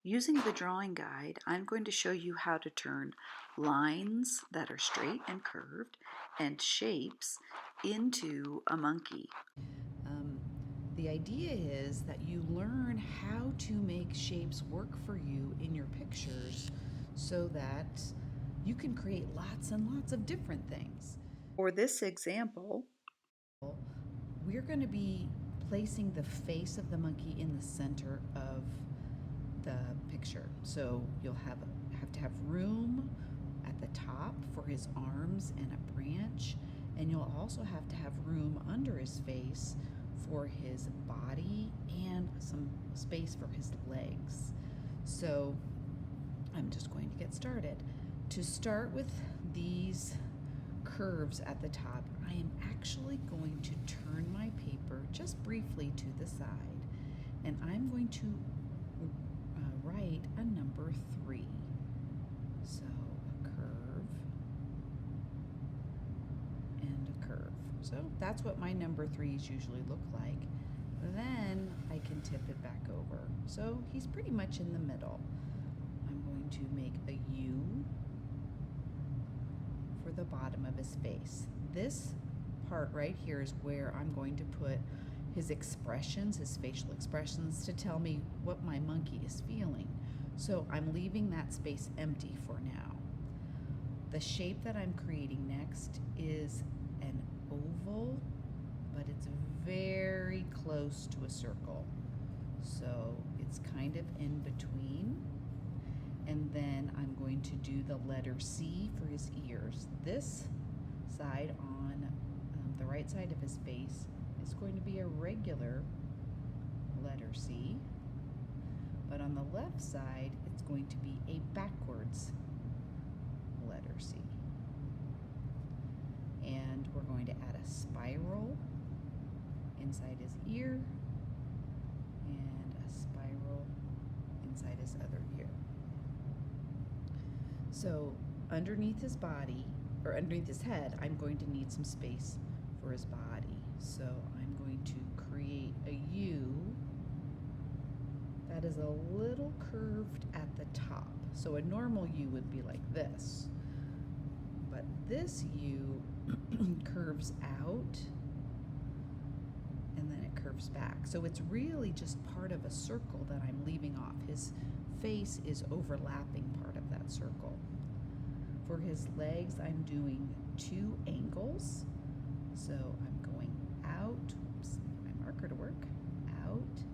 Using the drawing guide, I'm going to show you how to turn lines that are straight and curved and shapes into a monkey. The idea is that you learn how to make shapes work for you in your pictures so that you can create lots and lots of different things. For this example, We're going to be placing the face of the monkey in the center of the picture. So you'll have to have room at the top for his arms and a branch, and you'll also have to have room under his face for his body and some space for his legs. So I'm just going to get started. To start with these curves at the top, I am actually going to turn my paper just briefly to the side, and I'm going to write a number 3. So a curve and a curve. So that's what my number 3s usually look like. Then I can tip it back over. So he's pretty much in the middle. I'm going to make a U for the bottom of his face. This part right here is where I'm going to put his expressions, his facial expressions, to tell me what my monkey is feeling. So I'm leaving that space empty for now. The shape that I'm creating next is an oval, but it's very close to a circle. So it's kind of in between. And then I'm going to do the letter C for his ears. This side on the right side of his face is going to be a regular letter C, but on the left side it's going to be a backwards letter C. And we're going to add a spiral inside his ear and a spiral inside his other ear. So underneath his body, or underneath his head, I'm going to need some space for his body. So I'm going to create a U that is a little curved at the top. So a normal U would be like this, but this U curves out and then it curves back. So it's really just part of a circle that I'm leaving off. His face is overlapping part of that circle. For his legs, I'm doing 2 angles. So I'm going out, oops, my marker to work, out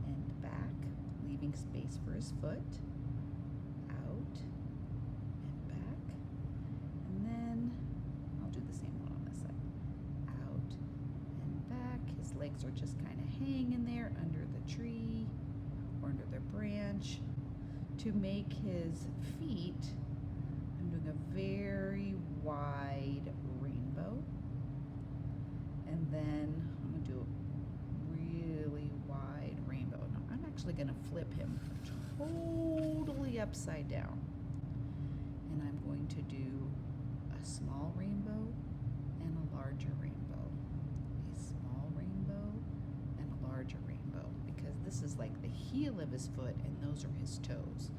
and back, leaving space for his foot, out and back, and then I'll do the same one on this side, out and back. His legs are just kind of hanging there under the tree or under the branch. To make his feet, I'm doing a very wide rainbow, and then I'm going to do a really wide rainbow. Now I'm actually going to flip him totally upside down, and I'm going to do a small rainbow and a larger rainbow, a small rainbow and a larger rainbow, because this is like the heel of his foot and those are his toes.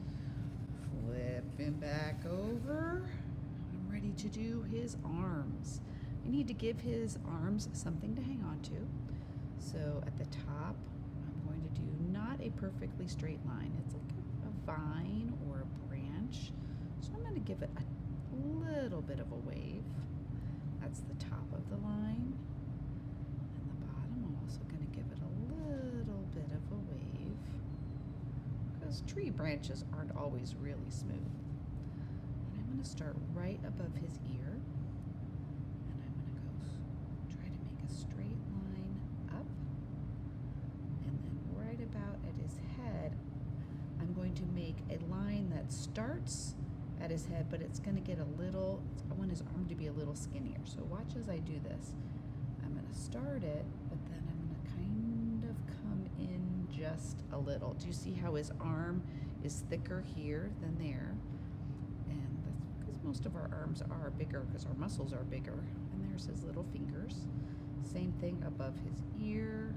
Flip him back over. I'm ready to do his arms. I need to give his arms something to hang on to. So at the top, I'm going to do not a perfectly straight line. It's like a vine or a branch. So I'm going to give it a little bit of a wave. That's the top of the line. And the bottom, I'm also going to give it a little bit of a wave, because tree branches aren't always really smooth. And I'm going to start right above his ear, and I'm going to go try to make a straight line up, and then right about at his head, I'm going to make a line that starts at his head, but it's going to get a little, I want his arm to be a little skinnier. So watch as I do this. I'm going to start it, but then I'm going to kind of come in just a little. Do you see how his arm is thicker here than there? And that's because most of our arms are bigger because our muscles are bigger. And there's his little fingers. Same thing above his ear,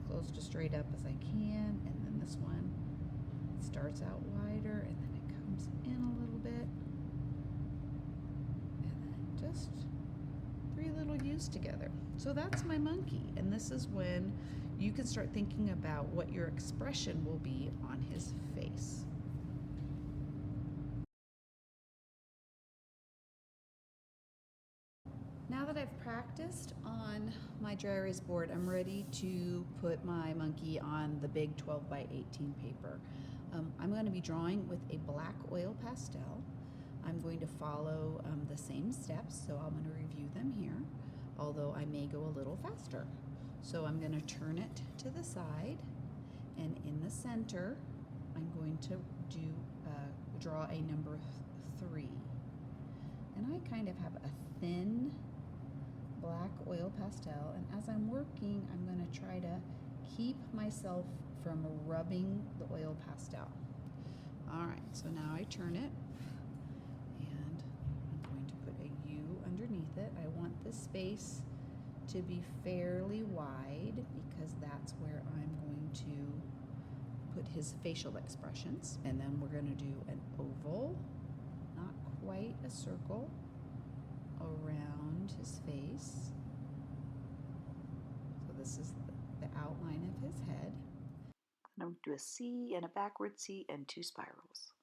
close to straight up as I can, and then this one It starts out wider and then it comes in a little bit. And then just 3 little U's together. So that's my monkey. And this is when you can start thinking about what your expression will be on his face. Now that I've practiced on my dry erase board, I'm ready to put my monkey on the big 12 by 18 paper. I'm going to be drawing with a black oil pastel. I'm going to follow the same steps, so I'm going to review them here, although I may go a little faster. So I'm going to turn it to the side, and in the center, I'm going to draw a number 3. And I kind of have a thin black oil pastel, and as I'm working, I'm going to try to keep myself from rubbing the oil pastel. Alright, so now I turn it, and I'm going to put a U underneath it. I want the space to be fairly wide because that's where I'm going to put his facial expressions. And then we're going to do an oval, not quite a circle, around his face. So this is the outline of his head. And I'm going to do a C and a backward C and 2 spirals.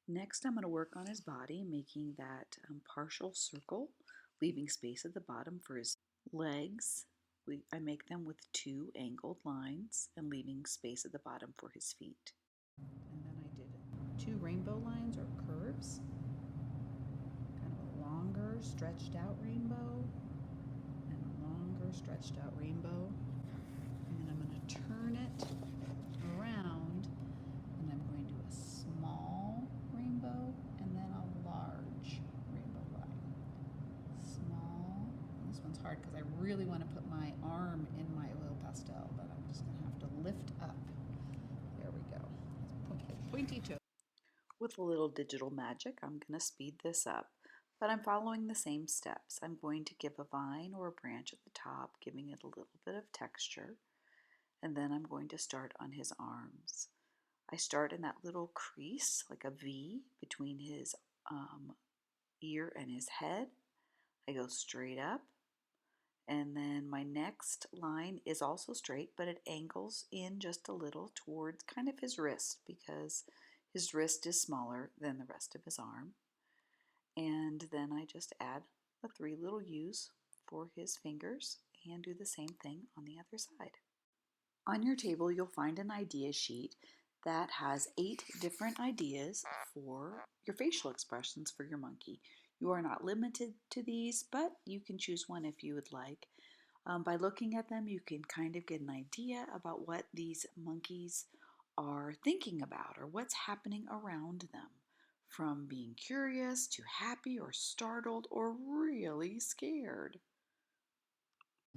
Next, I'm going to work on his body, making that partial circle, leaving space at the bottom for his legs. I make them with 2 angled lines and leaving space at the bottom for his feet. And then I did 2 rainbow lines or curves, kind of a longer stretched out rainbow and a longer stretched out rainbow. And then I'm going to turn it around, and I'm going to do a small rainbow and then a large rainbow line. Small. This one's hard because I really want to put my arm in my oil pastel, but I'm just going to have to lift up. There we go. Pointy toe. With a little digital magic, I'm going to speed this up, but I'm following the same steps. I'm going to give a vine or a branch at the top, giving it a little bit of texture, and then I'm going to start on his arms. I start in that little crease, like a V, between his ear and his head. I go straight up, and then my next line is also straight, but it angles in just a little towards kind of his wrist, because his wrist is smaller than the rest of his arm. And then I just add the 3 little U's for his fingers and do the same thing on the other side. On your table, you'll find an idea sheet that has 8 different ideas for your facial expressions for your monkey. You are not limited to these, but you can choose one if you would like. By looking at them, you can kind of get an idea about what these monkeys are thinking about or what's happening around them, from being curious to happy or startled or really scared.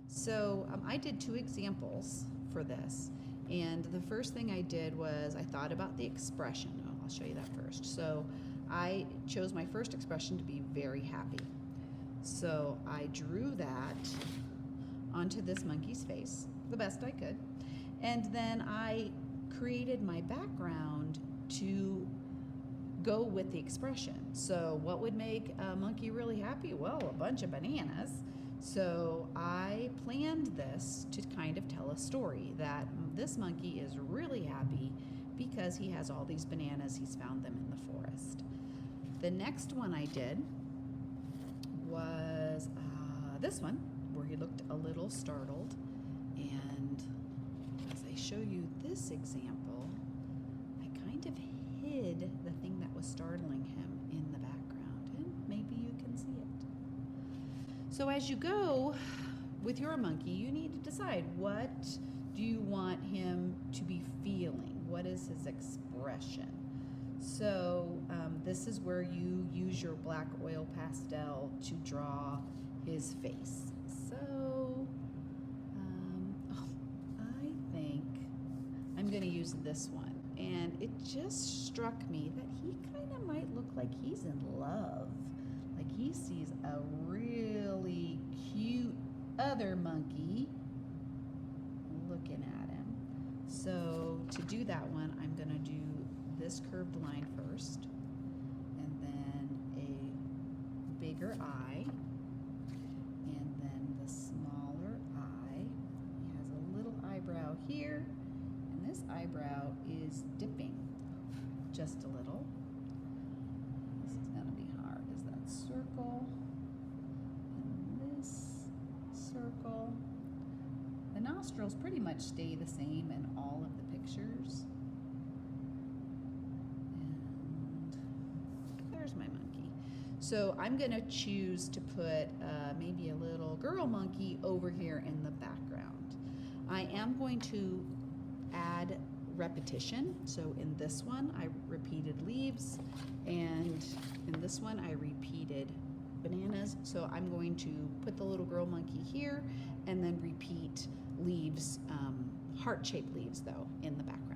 So I did 2 examples for this, and the first thing I did was I thought about the expression. I'll show you that first. So I chose my first expression to be very happy. So I drew that onto this monkey's face the best I could, and then I created my background to go with the expression. So what would make a monkey really happy? Well, a bunch of bananas. So I planned this to kind of tell a story that this monkey is really happy because he has all these bananas. He's found them in the forest. The next one I did was this one, where he looked a little startled. And as I show you this example, I kind of hid the thing that was startling him in the background, and maybe you can see it. So as you go with your monkey, you need to decide, what do you want him to be feeling? What is his expression? So this is where you use your black oil pastel to draw his face. So I think I'm going to use this one. And it just struck me that he kind of might look like he's in love. Like he sees a really cute other monkey looking at him. So to do that one, I'm going to do this curved line first, and then a bigger eye, and then the smaller eye. He has a little eyebrow here, and this eyebrow is dipping just a little. This is going to be hard. Is that circle and this circle. The nostrils pretty much stay the same in all of the pictures. And there's my monkey. So I'm going to choose to put maybe a little girl monkey over here in the background. I am going to add repetition. So in this one, I repeated leaves, and in this one, I repeated bananas. So I'm going to put the little girl monkey here and then repeat leaves, heart-shaped leaves though, in the background.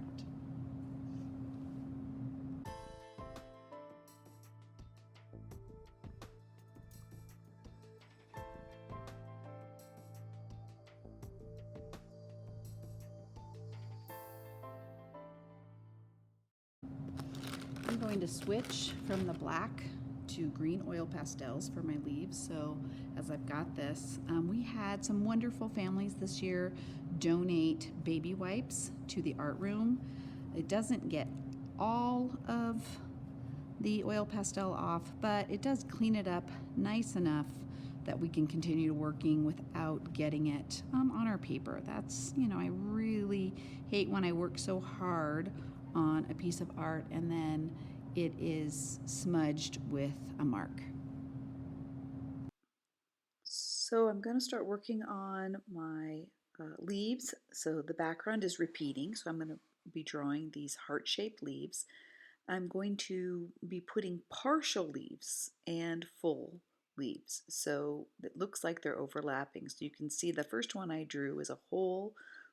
I'm going to switch from the black to green oil pastels for my leaves. So as I've got this, we had some wonderful families this year donate baby wipes to the art room. It doesn't get all of the oil pastel off, but it does clean it up nice enough that we can continue working without getting it on our paper. That's, I really hate when I work so hard on a piece of art and then it is smudged with a mark. So I'm going to start working on my leaves. So the background is repeating, so I'm going to be drawing these heart-shaped leaves. I'm going to be putting partial leaves and full leaves, so it looks like they're overlapping. So you can see the first one I drew is a whole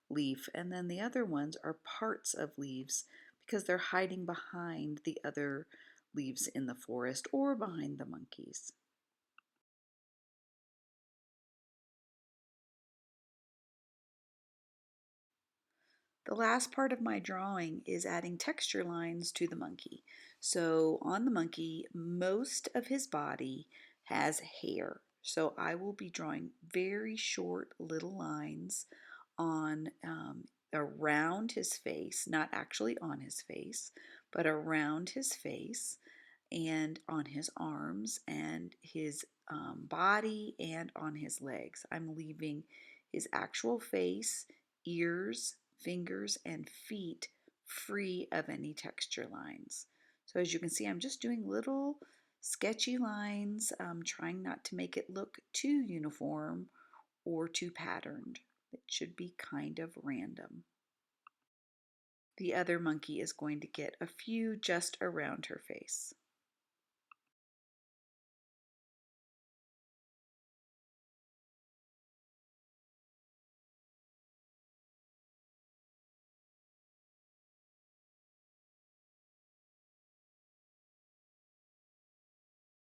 leaf, and then the other ones are parts of leaves because they're hiding behind the other leaves in the forest or behind the monkeys. The last part of my drawing is adding texture lines to the monkey. So on the monkey, most of his body has hair. So I will be drawing very short little lines on around his face, not actually on his face, but around his face and on his arms and his body and on his legs. I'm leaving his actual face, ears, fingers, and feet free of any texture lines. So as you can see, I'm just doing little sketchy lines, trying not to make it look too uniform or too patterned. It should be kind of random. The other monkey is going to get a few just around her face.